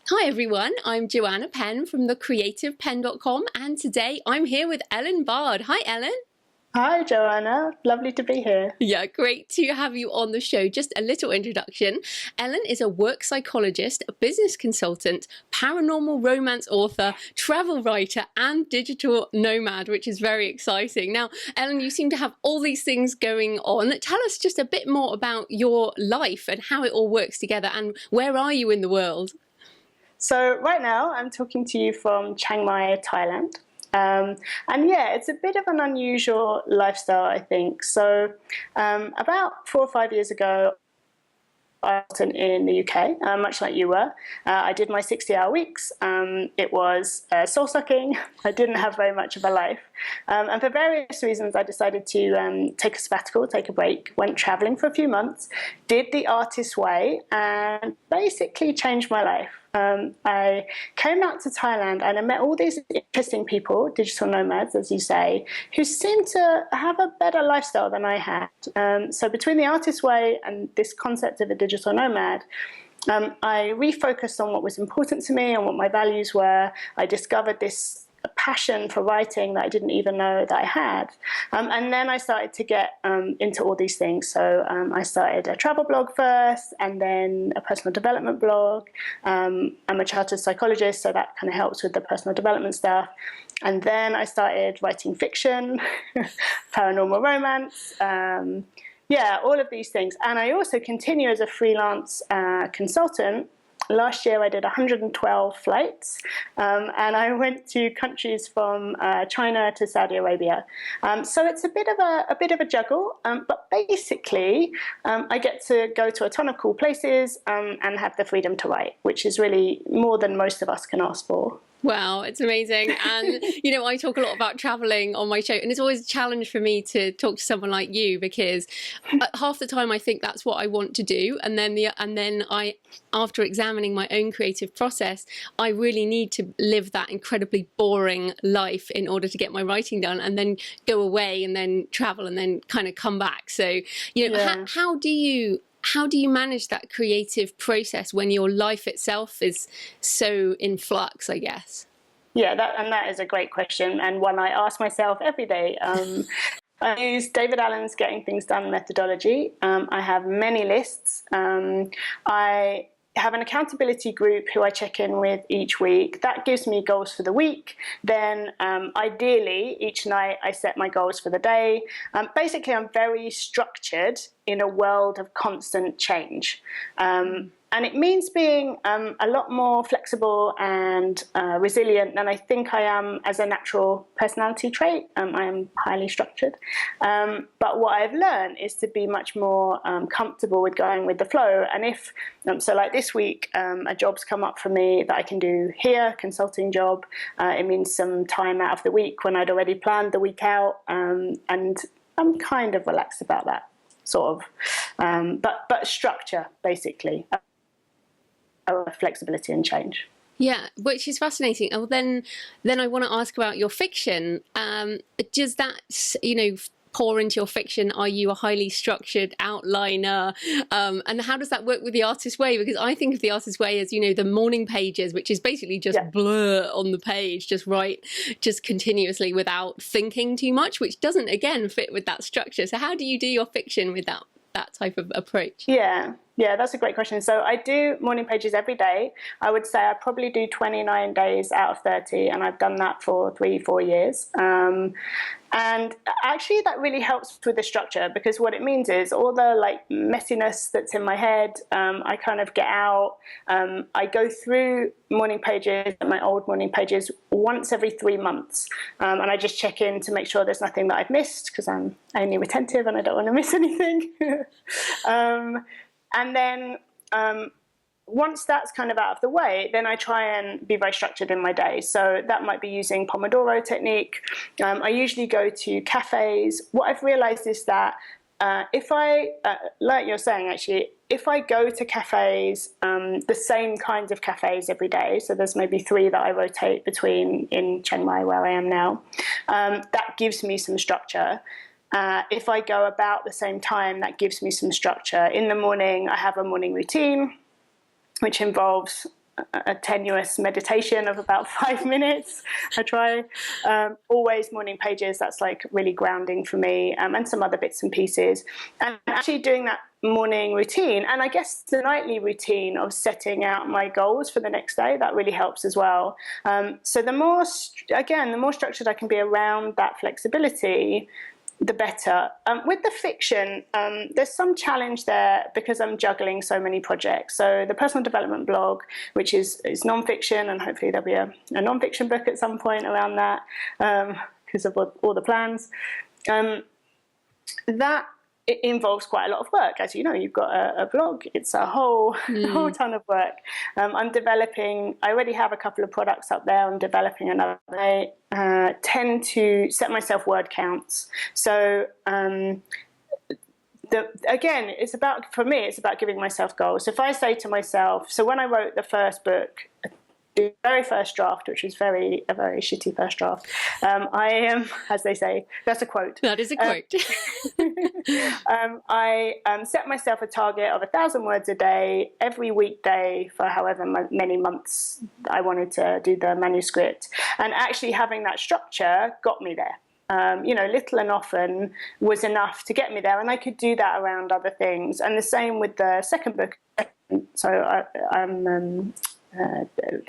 Hi everyone, I'm Joanna Penn from thecreativepenn.com, and today I'm here with Ellen Bard. Hi Ellen. Hi Joanna, lovely to be here. Yeah, great to have you on the show. Just a little introduction. Ellen is a work psychologist, a business consultant, paranormal romance author, travel writer, and digital nomad, which is very exciting. Now, Ellen, you seem to have all these things going on. Tell us just a bit more about your life and how it all works together, and where are you in the world? So right now I'm talking to you from Chiang Mai, Thailand. And yeah, it's a bit of an unusual lifestyle, I think. So about 4 or 5 years ago, I was in the UK, much like you were. I did my 60-hour weeks. It was soul-sucking. I didn't have very much of a life. And for various reasons, I decided to take a sabbatical, take a break, went traveling for a few months, did the artist's way, and basically changed my life. I came out to Thailand and I met all these interesting people, digital nomads, as you say, who seemed to have a better lifestyle than I had. So between the artist's way and this concept of a digital nomad, I refocused on what was important to me and what my values were. I discovered this passion for writing that I didn't even know that I had. And then I started to get into all these things. So I started a travel blog first, and then a personal development blog. I'm a chartered psychologist, so that kind of helps with the personal development stuff. And then I started writing fiction, paranormal romance, yeah, all of these things. And I also continue as a freelance consultant. Last year I did 112 flights, and I went to countries from China to Saudi Arabia. So it's a bit of a juggle, but basically I get to go to a ton of cool places and have the freedom to write, which is really more than most of us can ask for. Wow, it's amazing. And, you know, I talk a lot about traveling on my show, and it's always a challenge for me to talk to someone like you, because half the time I think that's what I want to do. And then I, after examining my own creative process, I really need to live that incredibly boring life in order to get my writing done, and then go away and then travel and then kind of come back. So, you know, Yeah. how do you manage that creative process when your life itself is so in flux, I guess? Yeah, that is a great question, and one I ask myself every day. I use David Allen's Getting Things Done methodology. I have many lists. I have an accountability group who I check in with each week. That gives me goals for the week. Then ideally, each night I set my goals for the day. Basically, I'm very structured in a world of constant change. And it means being a lot more flexible and resilient than I think I am as a natural personality trait. I am highly structured. But what I've learned is to be much more comfortable with going with the flow. And if, so like this week, a job's come up for me that I can do here, consulting job. It means some time out of the week when I'd already planned the week out. And I'm kind of relaxed about that, sort of. But structure, basically. Flexibility and change. Yeah, which is fascinating. Oh, then I want to ask about your fiction. Does that, you know, pour into your fiction? Are you a highly structured outliner? And how does that work with the artist's way? Because I think of the artist's way as, you know, the morning pages, which is basically just blur on the page, just write, just continuously without thinking too much, which doesn't, again, fit with that structure. So how do you do your fiction with that type of approach? Yeah, that's a great question. So I do morning pages every day. I would say I probably do 29 days out of 30, and I've done that for 3-4 years. And actually that really helps with the structure, because what it means is all the like messiness that's in my head, I kind of get out. I go through morning pages, my old morning pages, once every 3 months. And I just check in to make sure there's nothing that I've missed, because I'm only retentive and I don't want to miss anything. And then once that's kind of out of the way, then I try and be very structured in my day. So that might be using Pomodoro technique. I usually go to cafes. What I've realized is that if I, like you're saying actually, if I go to cafes, the same kinds of cafes every day, so there's maybe 3 that I rotate between in Chiang Mai where I am now, that gives me some structure. If I go about the same time, that gives me some structure. In the morning, I have a morning routine, which involves a tenuous meditation of about 5 minutes. I try. Always morning pages, that's like really grounding for me, and some other bits and pieces. And actually doing that morning routine, and I guess the nightly routine of setting out my goals for the next day, that really helps as well. So the more structured I can be around that flexibility, the better. With the fiction, there's some challenge there because I'm juggling so many projects. So the personal development blog, which is non-fiction, and hopefully there'll be a non-fiction book at some point around that, because of all the plans. That it involves quite a lot of work. As you know, you've got a blog. It's a whole ton of work. I already have a couple of products up there. I'm developing another. I tend to set myself word counts. So again, it's about giving myself goals. So if I say to myself, so when I wrote the first book, the very first draft, which was a very shitty first draft, as they say, that's a quote. That is a quote. I set myself a target of 1,000 words a day every weekday for however many months I wanted to do the manuscript. And actually having that structure got me there. Little and often was enough to get me there, and I could do that around other things. And the same with the second book. So I'm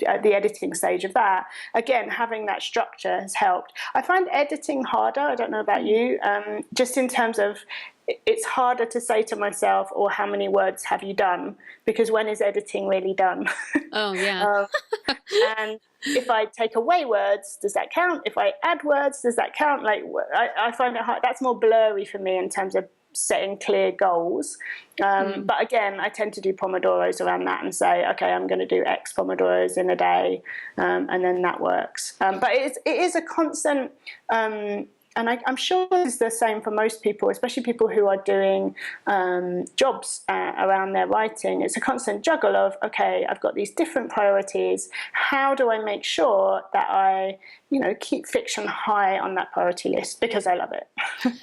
at the editing stage of that. Again, having that structure has helped. I find editing harder. I don't know about you, just in terms of it's harder to say to myself, or how many words have you done? Because when is editing really done? Oh, yeah. And if I take away words, does that count? If I add words, does that count? Like, I find it hard. That's more blurry for me in terms of setting clear goals. But again, I tend to do Pomodoros around that and say, okay, I'm going to do X Pomodoros in a day, and then that works. But it is a constant, and I'm sure it's the same for most people, especially people who are doing jobs around their writing. It's a constant juggle of, okay, I've got these different priorities. How do I make sure that I, keep fiction high on that priority list, because I love it?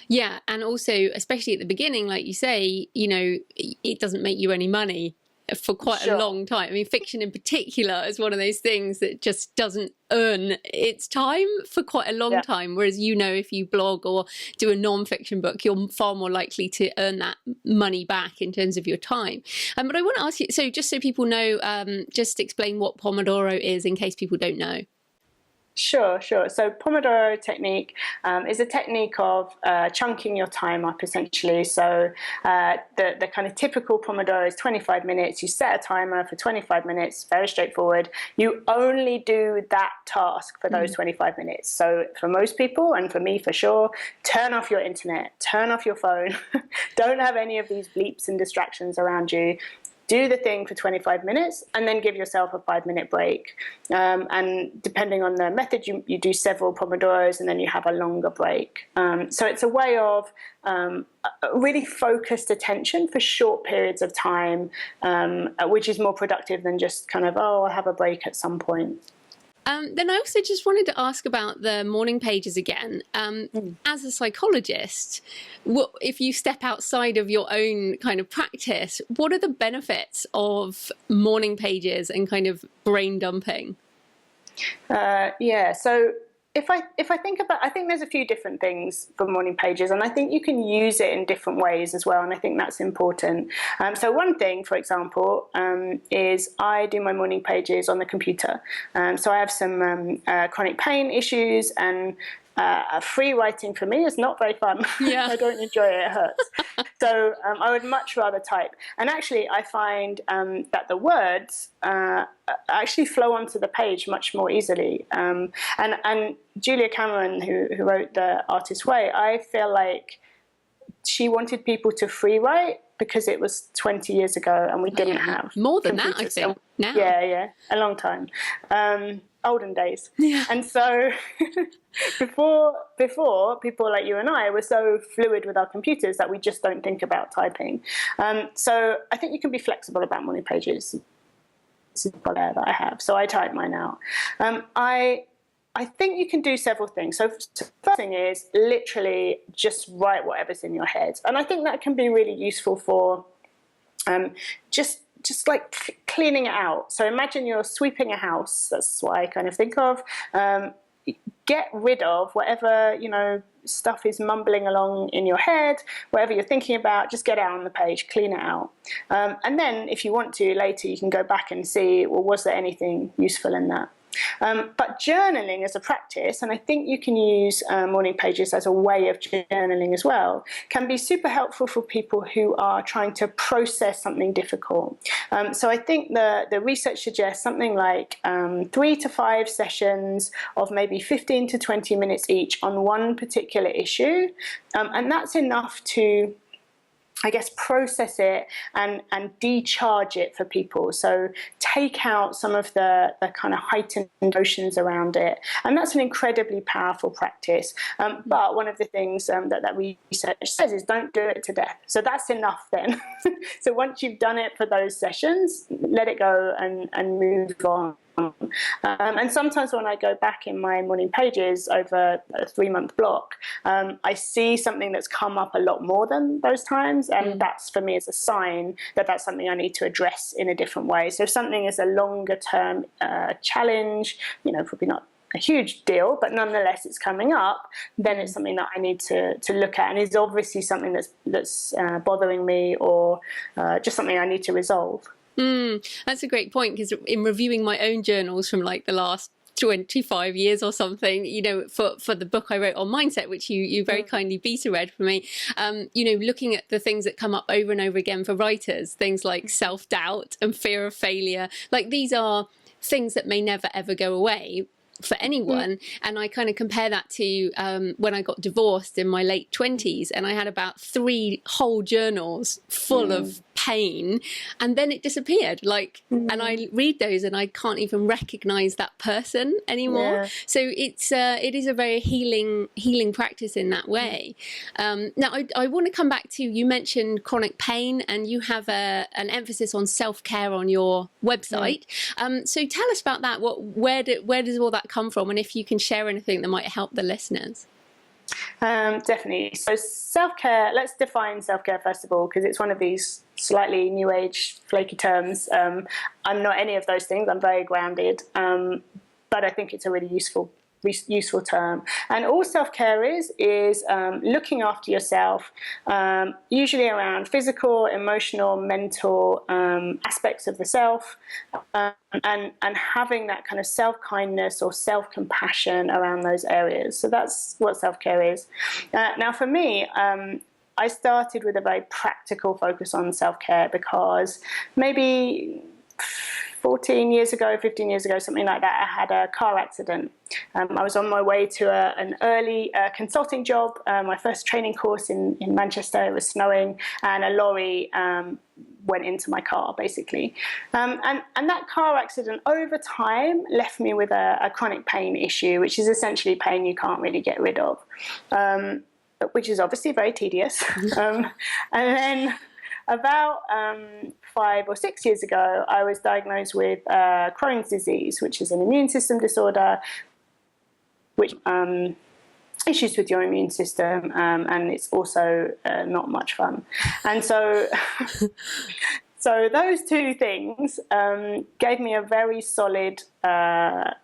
Yeah, and also, especially at the beginning, like you say, it doesn't make you any money for quite a long time. I mean, fiction in particular is one of those things that just doesn't earn its time for quite a long time. Whereas, if you blog or do a non-fiction book, you're far more likely to earn that money back in terms of your time. But I want to ask you, so just so people know, just explain what Pomodoro is in case people don't know. Sure. So Pomodoro technique is a technique of chunking your time up, essentially. So the kind of typical Pomodoro is 25 minutes. You set a timer for 25 minutes, very straightforward. You only do that task for those 25 minutes. So for most people, and for me for sure, turn off your internet, turn off your phone. Don't have any of these bleeps and distractions around you. Do the thing for 25 minutes and then give yourself a 5-minute break. And depending on the method, you do several Pomodoros and then you have a longer break. So it's a way of really focused attention for short periods of time, which is more productive than just kind of, I'll have a break at some point. Then I also just wanted to ask about the morning pages again. As a psychologist, if you step outside of your own kind of practice, what are the benefits of morning pages and kind of brain dumping? So if I think about, I think there's a few different things for morning pages, and I think you can use it in different ways as well, and I think that's important. So one thing, for example, is I do my morning pages on the computer. So I have some chronic pain issues, and free writing for me is not very fun. Yeah. I don't enjoy it. It hurts. So I would much rather type. And actually, I find that the words actually flow onto the page much more easily. And Julia Cameron, who wrote The Artist's Way, I feel like she wanted people to free write because it was 20 years ago and we didn't have more than computers. That, I think. Now. Yeah, a long time. Olden days. Yeah. And so before people like you and I were so fluid with our computers that we just don't think about typing. So I think you can be flexible about morning pages. This is the that I have. So I type mine out. I think you can do several things. So the first thing is literally just write whatever's in your head. And I think that can be really useful for just just like cleaning it out. So imagine you're sweeping a house. That's what I kind of think of. Get rid of whatever, stuff is mumbling along in your head, whatever you're thinking about, just get it out on the page, clean it out. And then if you want to later, you can go back and see, well, was there anything useful in that? But journaling as a practice, and I think you can use morning pages as a way of journaling as well, can be super helpful for people who are trying to process something difficult. So I think the research suggests something like 3 to 5 sessions of maybe 15 to 20 minutes each on one particular issue. And that's enough to, I guess, process it and decharge it for people. So take out some of the kind of heightened emotions around it. And that's an incredibly powerful practice. But one of the things that research says is don't do it to death. So that's enough then. So once you've done it for those sessions, let it go and move on. And sometimes when I go back in my morning pages over a 3-month block, I see something that's come up a lot more than those times, and that's for me is a sign that that's something I need to address in a different way. So if something is a longer term challenge, probably not a huge deal, but nonetheless it's coming up, then it's something that I need to look at, and is obviously something that's bothering me, or just something I need to resolve. That's a great point, because in reviewing my own journals from like the last 25 years or something, for the book I wrote on mindset, which you very kindly beta read for me, looking at the things that come up over and over again for writers, things like self-doubt and fear of failure, like these are things that may never ever go away for anyone. And I kind of compare that to when I got divorced in my late 20s, and I had about 3 whole journals full of pain, and then it disappeared, and I read those and I can't even recognize that person anymore. So it is a very healing practice in that way. Now I want to come back to, you mentioned chronic pain, and you have an emphasis on self-care on your website. So tell us about that. Where does all that come from, and if you can share anything that might help the listeners? Definitely. So self-care, let's define self-care first of all, because it's one of these slightly new age flaky terms. I'm not any of those things. I'm very grounded, but I think it's a really useful term. And all self-care is looking after yourself, usually around physical, emotional, mental aspects of the self, and having that kind of self-kindness or self-compassion around those areas. So that's what self-care is. Now for me, I started with a very practical focus on self-care because maybe 15 years ago, something like that, I had a car accident. I was on my way to an early consulting job, my first training course in Manchester. It was snowing, and a lorry went into my car, basically. And that car accident over time left me with a chronic pain issue, which is essentially pain you can't really get rid of, which is obviously very tedious. And then about 5 or 6 years ago, I was diagnosed with Crohn's disease, which is an immune system disorder, which issues with your immune system, and it's also not much fun. And so, so those two things gave me a very solid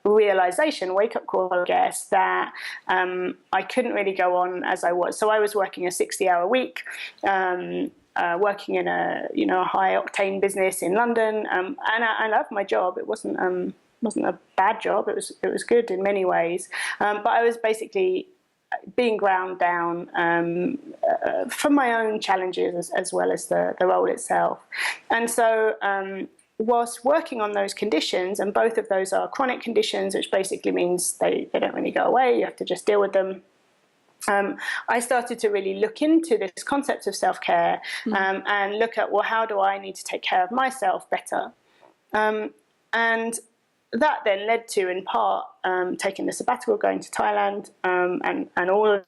realization, wake-up call, I guess, that I couldn't really go on as I was. So I was working a 60-hour week, working in a high octane business in London, and I loved my job. It wasn't a bad job. It was good in many ways, but I was basically being ground down from my own challenges as well as the role itself. And so whilst working on those conditions, and both of those are chronic conditions, which basically means they don't really go away, you have to just deal with them, I started to really look into this concept of self-care, and look at, well, how do I need to take care of myself better? And that then led to, in part, taking the sabbatical, going to Thailand, and all of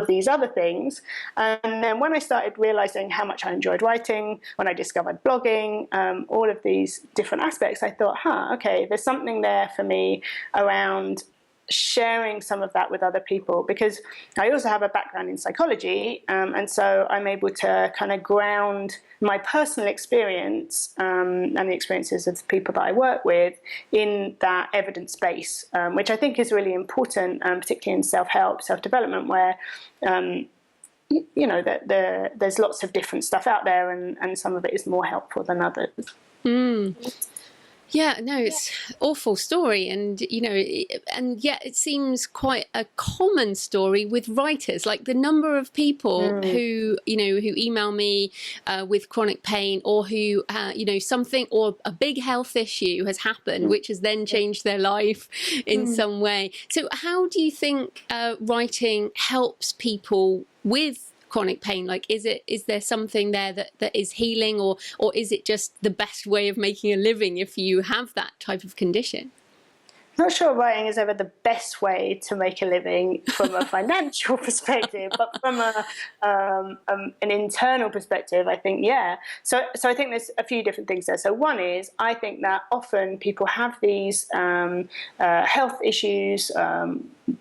these other things. And then when I started realizing how much I enjoyed writing, when I discovered blogging, all of these different aspects, I thought, okay, there's something there for me around sharing some of that with other people, because I also have a background in psychology, and so I'm able to kind of ground my personal experience and the experiences of the people that I work with in that evidence base, which I think is really important, particularly in self-help, self-development, where that there's lots of different stuff out there, and some of it is more helpful than others. Yeah, no, it's awful story, and and yet it seems quite a common story with writers. Like the number of people who email me with chronic pain, or who something, or a big health issue has happened, which has then changed their life in some way. So, how do you think writing helps people with chronic pain? Like, is there something there that is healing, or is it just the best way of making a living if you have that type of condition? Not sure writing is ever the best way to make a living from a financial perspective, but from an internal perspective, I think, yeah. So I think there's a few different things there. So one is, I think that often people have these health issues,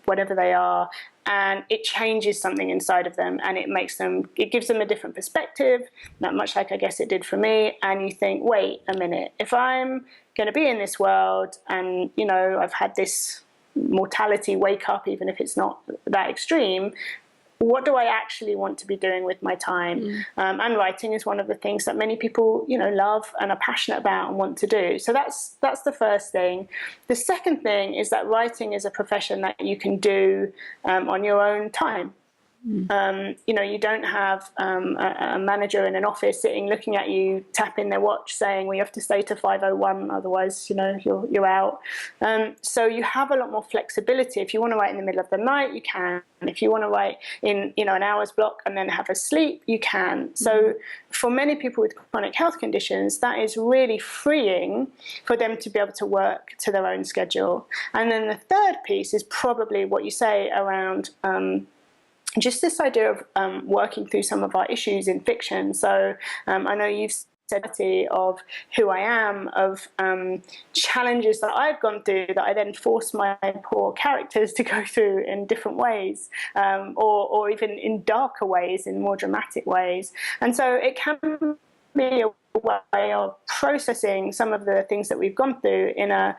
whatever they are, and it changes something inside of them, and it gives them a different perspective, not much like I guess it did for me. And you think, wait a minute, if I'm going to be in this world, and I've had this mortality wake up, even if it's not that extreme, what do I actually want to be doing with my time? And writing is one of the things that many people love and are passionate about and want to do. So that's the first thing. The second thing is that writing is a profession that you can do on your own time. You don't have a manager in an office sitting looking at you, tapping their watch, saying, "We have to stay to 5:01, otherwise, you're out." So you have a lot more flexibility. If you want to write in the middle of the night, you can. If you want to write in an hour's block and then have a sleep, you can. So for many people with chronic health conditions, that is really freeing for them to be able to work to their own schedule. And then the third piece is probably what you say around just this idea of working through some of our issues in fiction. So I know you've said of who I am, of challenges that I've gone through that I then force my poor characters to go through in different ways, or even in darker ways, in more dramatic ways. And so it can be a way of processing some of the things that we've gone through in a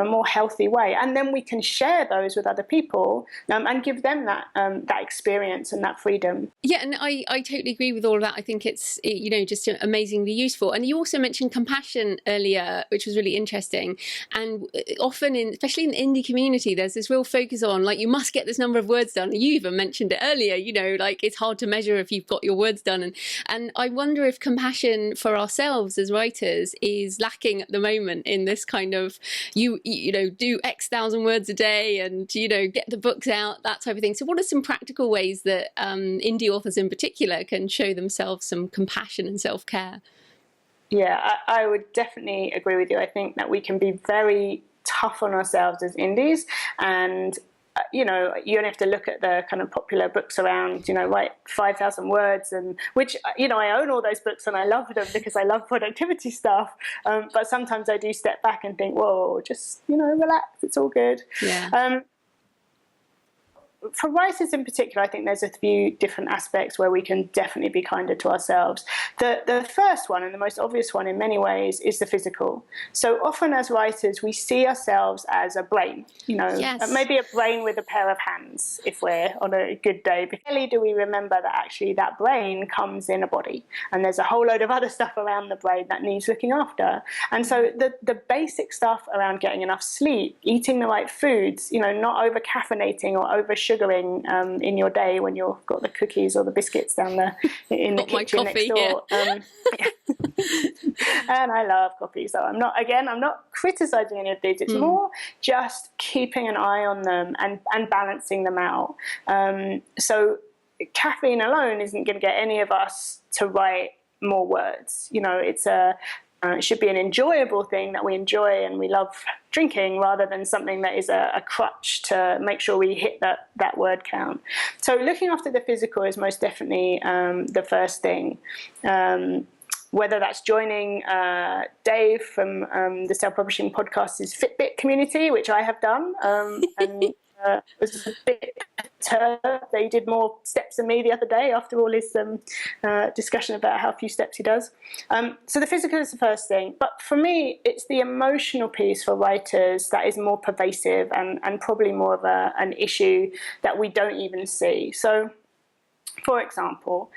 more healthy way, and then we can share those with other people and give them that experience and that freedom. Yeah, and I totally agree with all of that. I think it's just amazingly useful. And you also mentioned compassion earlier, which was really interesting. And often, especially in the indie community, there's this real focus on, like, you must get this number of words done. You even mentioned it earlier. Like, it's hard to measure if you've got your words done. And I wonder if compassion for ourselves as writers is lacking at the moment in this kind of do X thousand words a day and get the books out, that type of thing. So what are some practical ways that indie authors in particular can show themselves some compassion and self-care? Yeah, I would definitely agree with you. I think that we can be very tough on ourselves as indies, and you only have to look at the kind of popular books around, write 5,000 words, and which, I own all those books and I love them because I love productivity stuff. But sometimes I do step back and think, whoa, just, relax, it's all good. Yeah. For writers in particular, I think there's a few different aspects where we can definitely be kinder to ourselves. The first one, and the most obvious one in many ways, is the physical. So often as writers, we see ourselves as a brain, Yes. Maybe a brain with a pair of hands if we're on a good day. But rarely do we remember that actually that brain comes in a body, and there's a whole load of other stuff around the brain that needs looking after. And so the basic stuff around getting enough sleep, eating the right foods, not over caffeinating or over sugaring in your day when you've got the cookies or the biscuits down there in the kitchen next door. Yeah. And I love coffee, so I'm not criticizing any of these. It's more just keeping an eye on them and balancing them out. So caffeine alone isn't going to get any of us to write more words. It should be an enjoyable thing that we enjoy and we love drinking, rather than something that is a crutch to make sure we hit that word count. So looking after the physical is most definitely the first thing. whether that's joining Dave from the Self-Publishing Podcast's Fitbit community, which I have done, and was a bit perturbed. They did more steps than me the other day after all his discussion about how few steps he does. So the physical is the first thing. But for me, it's the emotional piece for writers that is more pervasive and probably more of an issue that we don't even see. So, for example,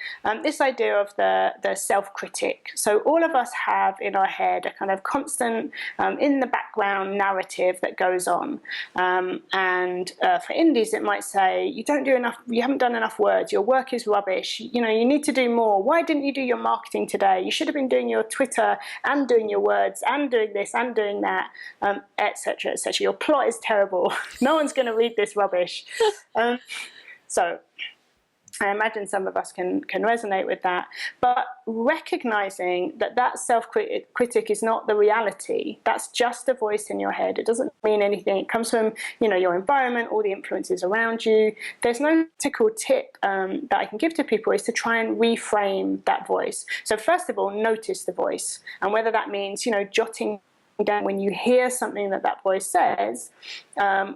this idea of the self-critic. So all of us have in our head a kind of constant, in the background narrative that goes on. And for indies, it might say, you don't do enough, you haven't done enough words, your work is rubbish, you know, you need to do more. Why didn't you do your marketing today? You should have been doing your Twitter and doing your words and doing this and doing that, etc., etc. Your plot is terrible. No one's going to read this rubbish. So I imagine some of us can resonate with that, but recognizing that self-critic is not the reality. That's just a voice in your head. It doesn't mean anything. It comes from, you know, your environment, all the influences around you. There's no practical tip that I can give to people is to try and reframe that voice. So first of all, notice the voice, and whether that means, you know, jotting down when you hear something that voice says,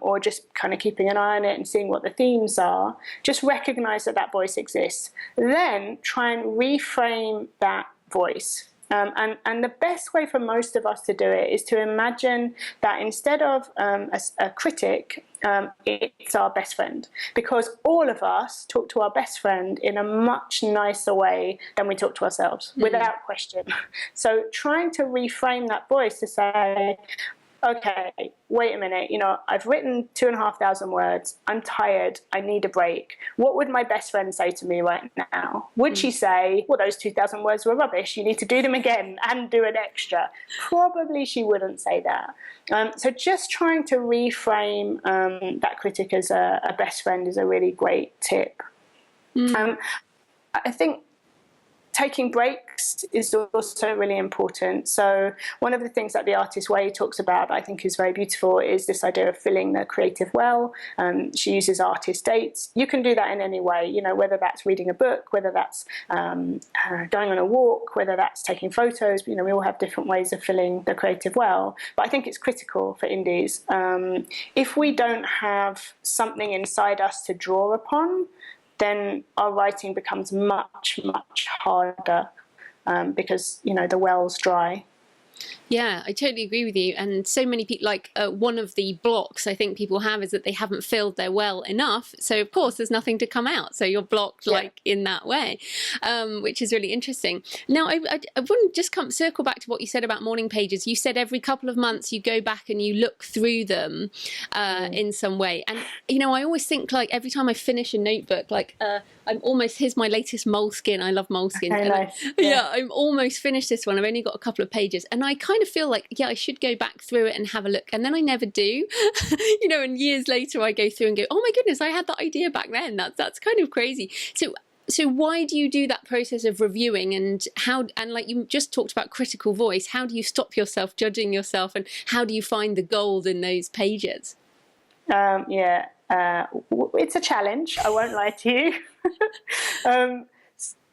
or just kind of keeping an eye on it and seeing what the themes are, just recognize that voice exists. Then try and reframe that voice. And the best way for most of us to do it is to imagine that instead of a critic, it's our best friend. Because all of us talk to our best friend in a much nicer way than we talk to ourselves, without question. So trying to reframe that voice to say, okay, wait a minute, you know, I've written 2,500 words, I'm tired, I need a break. What would my best friend say to me right now? Would she say, well, those 2,000 words were rubbish, you need to do them again and do an extra? Probably she wouldn't say that. So just trying to reframe that critic as a best friend is a really great tip. I think taking breaks is also really important. So one of the things that The Artist's Way talks about that I think is very beautiful is this idea of filling the creative well. She uses artist dates. You can do that in any way, you know, whether that's reading a book, whether that's going on a walk, whether that's taking photos. You know, we all have different ways of filling the creative well. But I think it's critical for indies. If we don't have something inside us to draw upon, then our writing becomes much, much harder because, you know, the well's dry. Yeah, I totally agree with you. And so many people, like one of the blocks I think people have is that they haven't filled their well enough. So of course there's nothing to come out. So you're blocked like in that way, which is really interesting. Now I wouldn't just circle back to what you said about morning pages. You said every couple of months you go back and you look through them in some way. And, you know, I always think like every time I finish a notebook, like I'm almost, here's my latest Moleskine. I love Moleskine. Okay, nice. I'm almost finished this one. I've only got a couple of pages. And I kind of feel like, yeah, I should go back through it and have a look. And then I never do, you know, and years later I go through and go, oh my goodness, I had that idea back then. That's kind of crazy. So why do you do that process of reviewing, and how, and like you just talked about critical voice, how do you stop yourself judging yourself, and how do you find the gold in those pages? It's a challenge, I won't lie to you.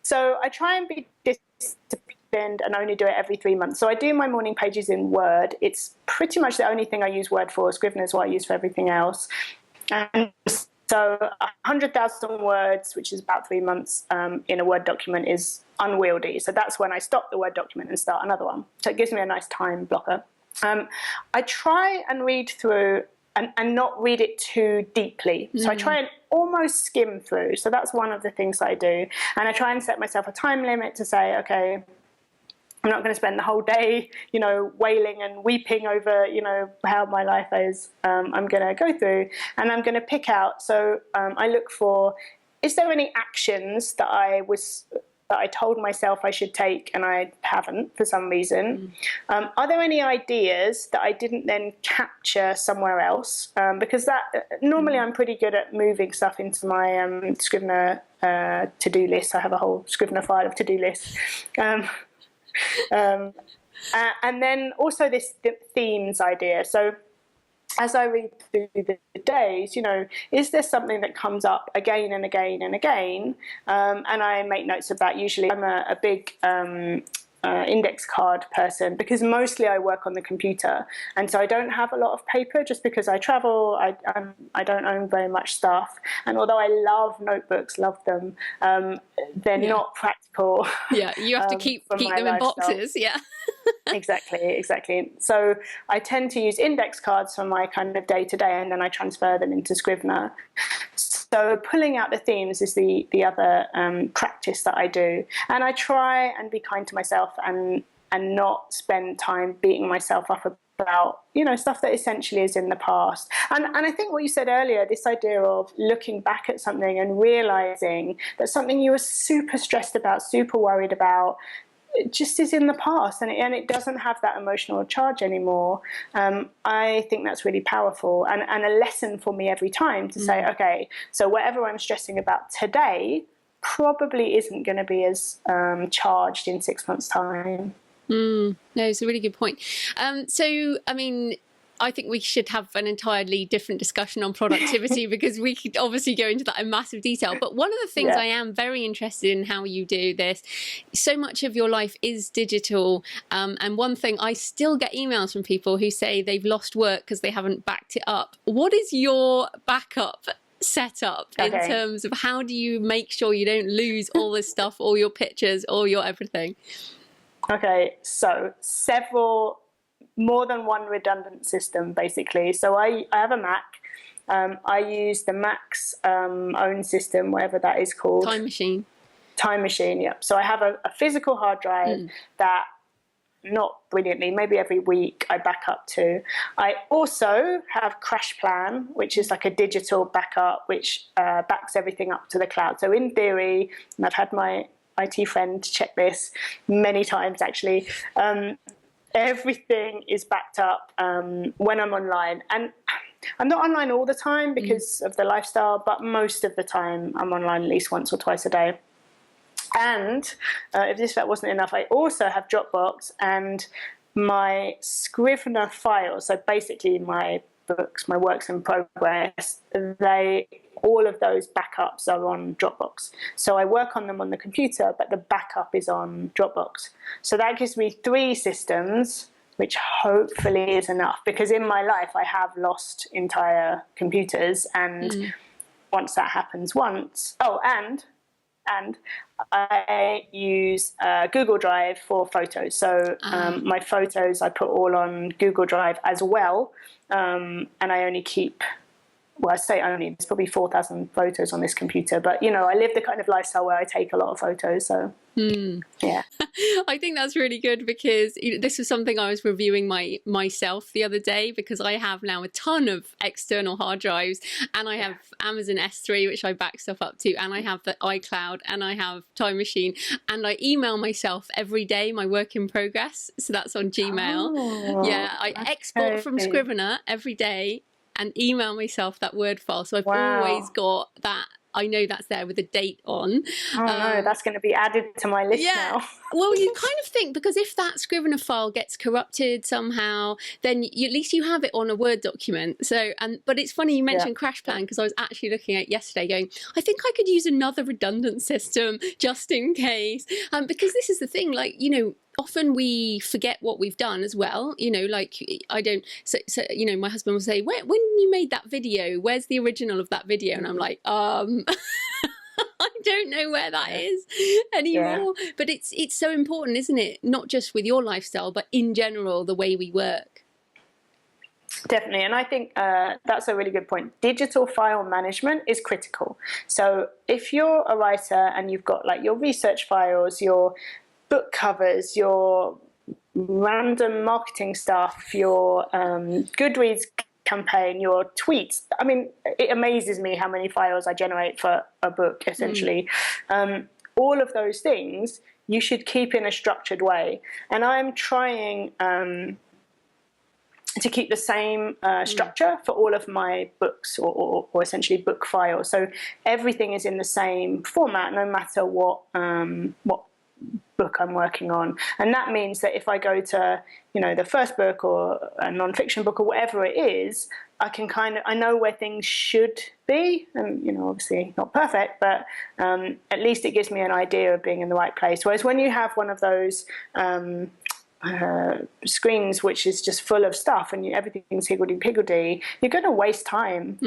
So I try and be disciplined and only do it every 3 months. So I do my morning pages in Word. It's pretty much the only thing I use Word for. Scrivener is what I use for everything else. And so 100,000 words, which is about 3 months in a Word document, is unwieldy. So that's when I stop the Word document and start another one. So it gives me a nice time blocker. I try and read through and not read it too deeply. So I try and almost skim through. So that's one of the things I do. And I try and set myself a time limit to say, okay, I'm not going to spend the whole day, you know, wailing and weeping over, you know, how my life is. I'm going to go through and I'm going to pick out. So I look for, is there any actions that I told myself I should take and I haven't for some reason? Are there any ideas that I didn't then capture somewhere else? Because normally I'm pretty good at moving stuff into my Scrivener to-do list. I have a whole Scrivener file of to-do lists. And then also this themes idea. So as I read through the days, you know, is there something that comes up again and again and again? And I make notes of that. Usually I'm a big index card person, because mostly I work on the computer, and so I don't have a lot of paper just because I travel. I don't own very much stuff, and although I love notebooks, love them, they're not practical. Yeah, you have to keep for my them in lifestyle. boxes. Yeah. Exactly. So I tend to use index cards for my kind of day to day, and then I transfer them into Scrivener. So pulling out the themes is the other practice that I do, and I try and be kind to myself and not spend time beating myself up about, you know, stuff that essentially is in the past. And I think what you said earlier, this idea of looking back at something and realizing that something you were super stressed about, super worried about, it just is in the past, and it doesn't have that emotional charge anymore. I think that's really powerful, and a lesson for me every time to say, okay, so whatever I'm stressing about today probably isn't going to be as charged in 6 months' time. No, it's a really good point. So, I mean, I think we should have an entirely different discussion on productivity because we could obviously go into that in massive detail. But one of the things I am very interested in how you do this, so much of your life is digital. And one thing, I still get emails from people who say they've lost work because they haven't backed it up. What is your backup setup in terms of how do you make sure you don't lose all this stuff, all your pictures, all your everything? Okay, so more than one redundant system, basically. So I have a Mac. I use the Mac's own system, whatever that is called. Time machine, yep. So I have a physical hard drive that, not brilliantly, maybe every week I back up to. I also have Crash Plan, which is like a digital backup, which backs everything up to the cloud. So in theory, and I've had my IT friend check this many times actually, everything is backed up when I'm online. And I'm not online all the time because of the lifestyle, but most of the time I'm online at least once or twice a day. And if that wasn't enough, I also have Dropbox and my Scrivener files. So basically my books, my works in progress, all of those backups are on Dropbox. So I work on them on the computer, but the backup is on Dropbox. So that gives me 3 systems, which hopefully is enough, because in my life I have lost entire computers, and once that happens and I use Google Drive for photos. So my photos I put all on Google Drive as well, and I only keep, well, I say only, there's probably 4,000 photos on this computer, but, you know, I live the kind of lifestyle where I take a lot of photos, so yeah. I think that's really good because this was something I was reviewing myself the other day, because I have now a ton of external hard drives, and I have Amazon S3, which I back stuff up to, and I have the iCloud, and I have Time Machine, and I email myself every day my work in progress, so that's on Gmail. I export from Scrivener every day and email myself that Word file, so I've always got that. I know that's there with a date on. Oh no, that's going to be added to my list now. Well, you kind of think, because if that Scrivener file gets corrupted somehow, then at least you have it on a Word document. So, but it's funny you mentioned Crash Plan, because I was actually looking at it yesterday going, I think I could use another redundant system just in case. Because this is the thing, like, you know, often we forget what we've done as well, you know, like I don't, so you know, my husband will say, when you made that video, where's the original of that video? And I'm like, I don't know where that is anymore. But it's so important, isn't it? Not just with your lifestyle, but in general, the way we work. Definitely, and I think that's a really good point. Digital file management is critical. So if you're a writer and you've got like your research files, your book covers, your random marketing stuff, your Goodreads campaign, your tweets. I mean, it amazes me how many files I generate for a book, essentially. All of those things you should keep in a structured way. And I'm trying to keep the same structure for all of my books, or essentially book files. So everything is in the same format, no matter what book I'm working on. And that means that if I go to, the first book or a non-fiction book or whatever it is, I know where things should be. And, obviously not perfect, but at least it gives me an idea of being in the right place. Whereas when you have one of those screens which is just full of stuff and everything's higgledy-piggledy, you're going to waste time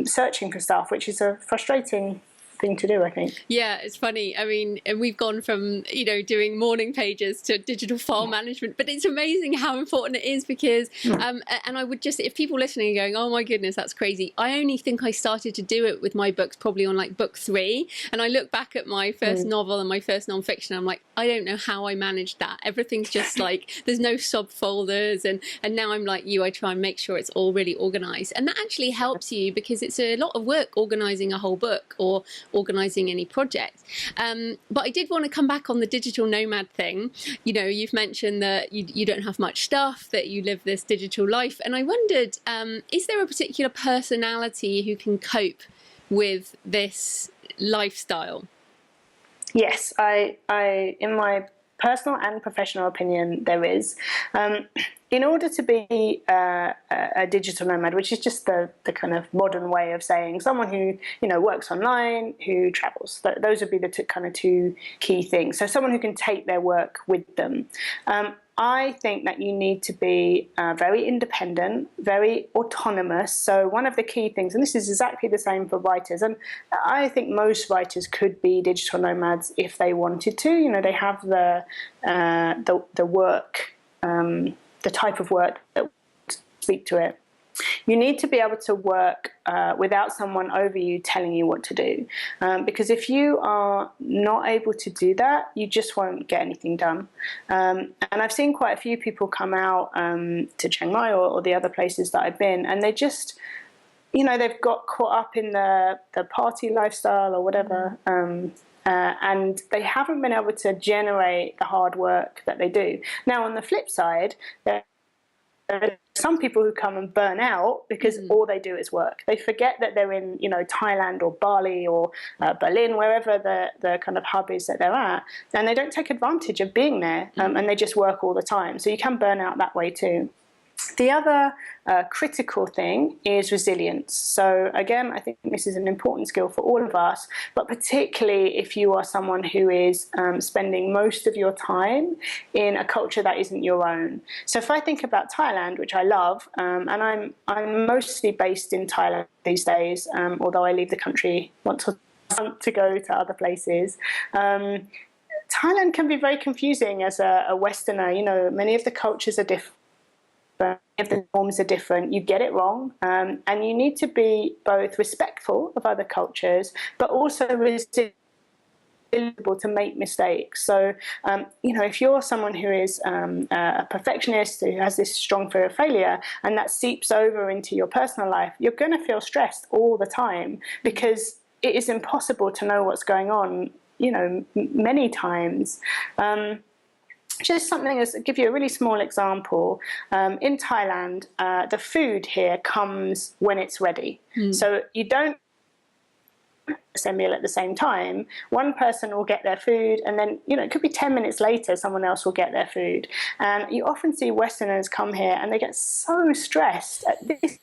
searching for stuff, which is a frustrating thing to do, I think. Yeah, it's funny. I mean, we've gone from, doing morning pages to digital file management, but it's amazing how important it is because, and I would just, if people listening are going, oh my goodness, that's crazy. I only think I started to do it with my books probably on like book 3. And I look back at my first novel and my first non-fiction, I'm like, I don't know how I managed that. Everything's just like, there's no subfolders. And now I'm like you, I try and make sure it's all really organized. And that actually helps you because it's a lot of work organizing a whole book or organising any project. But I did want to come back on the digital nomad thing. You've mentioned that you don't have much stuff, that you live this digital life. And I wondered, is there a particular personality who can cope with this lifestyle? Yes, I in my personal and professional opinion, there is. In order to be a digital nomad, which is just the kind of modern way of saying someone who works online, who travels, those would be the kind of two key things. So someone who can take their work with them. I think that you need to be very independent, very autonomous. So one of the key things, and this is exactly the same for writers, and I think most writers could be digital nomads if they wanted to. They have the work, the type of work that would speak to it. You need to be able to work without someone over you telling you what to do. Because if you are not able to do that, you just won't get anything done. And I've seen quite a few people come out to Chiang Mai or the other places that I've been, and they just, they've got caught up in the party lifestyle or whatever, and they haven't been able to generate the hard work that they do. Now, on the flip side, there are some people who come and burn out because all they do is work. They forget that they're in, Thailand or Bali or Berlin, wherever the kind of hub is that they're at, and they don't take advantage of being there, and they just work all the time. So you can burn out that way too. The other critical thing is resilience. So again, I think this is an important skill for all of us, but particularly if you are someone who is spending most of your time in a culture that isn't your own. So if I think about Thailand, which I love, and I'm mostly based in Thailand these days, although I leave the country once or twice to go to other places. Thailand can be very confusing as a Westerner. Many of the cultures are different. If the norms are different, you get it wrong, and you need to be both respectful of other cultures, but also resilient to make mistakes. So, if you're someone who is a perfectionist, who has this strong fear of failure, and that seeps over into your personal life, you're going to feel stressed all the time because it is impossible to know what's going on, many times. Just something, I'll give you a really small example. In Thailand, the food here comes when it's ready. So you don't same meal at the same time. One person will get their food, and then it could be 10 minutes later someone else will get their food. And you often see Westerners come here and they get so stressed at this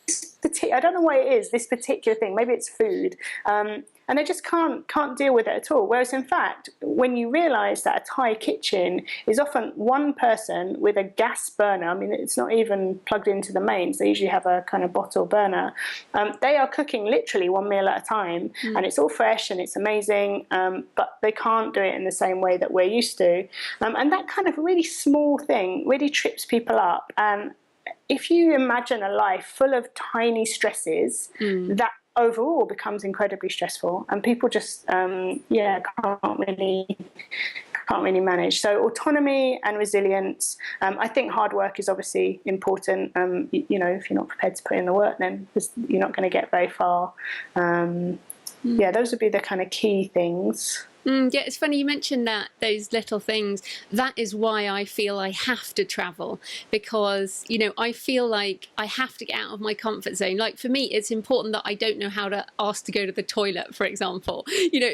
I don't know why it is, this particular thing. Maybe it's food. And they just can't deal with it at all. Whereas in fact, when you realise that a Thai kitchen is often one person with a gas burner, I mean, it's not even plugged into the mains, they usually have a kind of bottle burner. They are cooking literally one meal at a time, and it's all fresh and it's amazing, but they can't do it in the same way that we're used to. And that kind of really small thing really trips people up. And if you imagine a life full of tiny stresses, that overall becomes incredibly stressful, and people just can't really manage. So autonomy and resilience. I think hard work is obviously important. If you're not prepared to put in the work, then you're not going to get very far. Those would be the kind of key things. Yeah, it's funny you mentioned that, those little things. That is why I feel I have to travel, because, I feel like I have to get out of my comfort zone. Like for me, it's important that I don't know how to ask to go to the toilet, for example.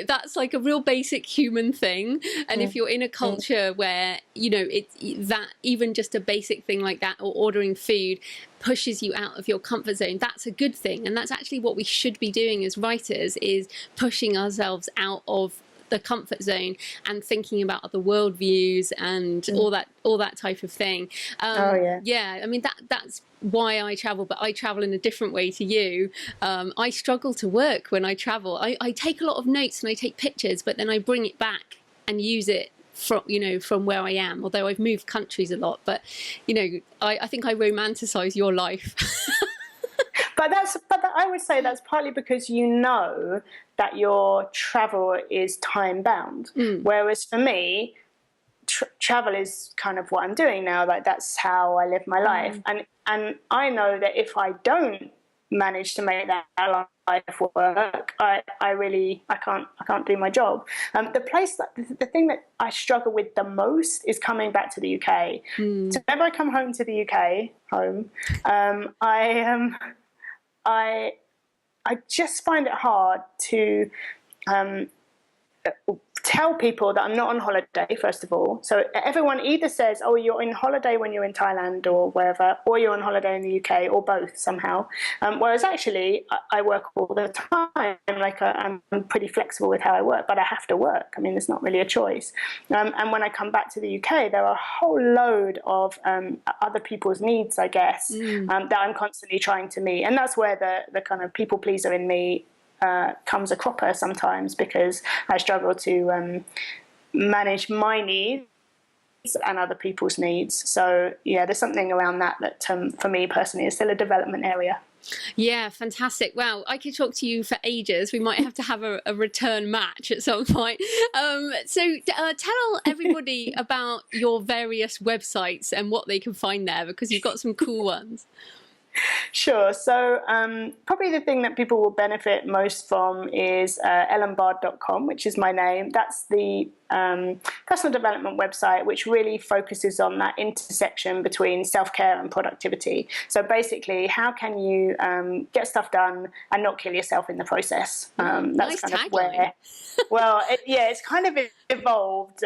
That's like a real basic human thing. And if you're in a culture where, it's that, even just a basic thing like that, or ordering food, pushes you out of your comfort zone, that's a good thing. And that's actually what we should be doing as writers, is pushing ourselves out of the comfort zone and thinking about other worldviews and all that type of thing. Yeah, I mean, that's why I travel, but I travel in a different way to you. I struggle to work when I travel. I take a lot of notes and I take pictures, but then I bring it back and use it from where I am, although I've moved countries a lot. But I think I romanticize your life. But I would say that's partly because that your travel is time bound. Whereas for me, travel is kind of what I'm doing now. Like, that's how I live my life. And I know that if I don't manage to make that life work, I can't do my job. The thing that I struggle with the most is coming back to the UK. So whenever I come home to the UK, I just find it hard to tell people that I'm not on holiday, first of all. So everyone either says, oh, you're on holiday when you're in Thailand or wherever, or you're on holiday in the UK, or both somehow. Whereas actually, I work all the time. I'm pretty flexible with how I work, but I have to work. I mean, there's not really a choice. And when I come back to the UK, there are a whole load of other people's needs, I guess, that I'm constantly trying to meet. And that's where the kind of people pleaser in me comes a cropper sometimes, because I struggle to manage my needs and other people's needs. So yeah, there's something around that for me personally is still a development area. Yeah, fantastic. Wow, I could talk to you for ages. We might have to have a return match at some point. So tell everybody about your various websites and what they can find there, because you've got some cool ones. Sure. So probably the thing that people will benefit most from is ellenbard.com, which is my name. That's the personal development website, which really focuses on that intersection between self-care and productivity. So basically, how can you get stuff done and not kill yourself in the process? That's nice kind tagline. of where, well, it's kind of evolved.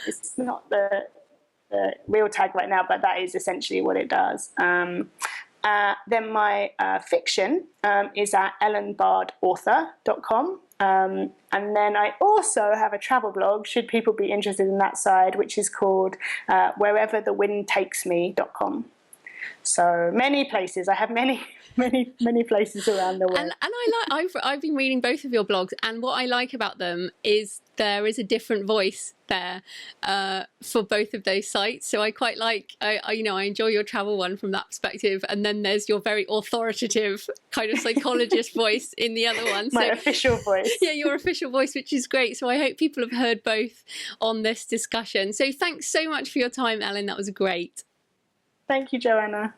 It's not the real tag right now, but that is essentially what it does. Then my fiction is at ellenbardauthor.com. And then I also have a travel blog, should people be interested in that side, which is called whereverthewindtakesme.com. So many places. I have many places around the world. And I've been reading both of your blogs, and what I like about them is there is a different voice there for both of those sites. So I quite like, I enjoy your travel one from that perspective, and then there's your very authoritative kind of psychologist voice in the other one. My official voice. Yeah, your official voice, which is great. So I hope people have heard both on this discussion. So thanks so much for your time, Ellen. That was great. Thank you, Joanna.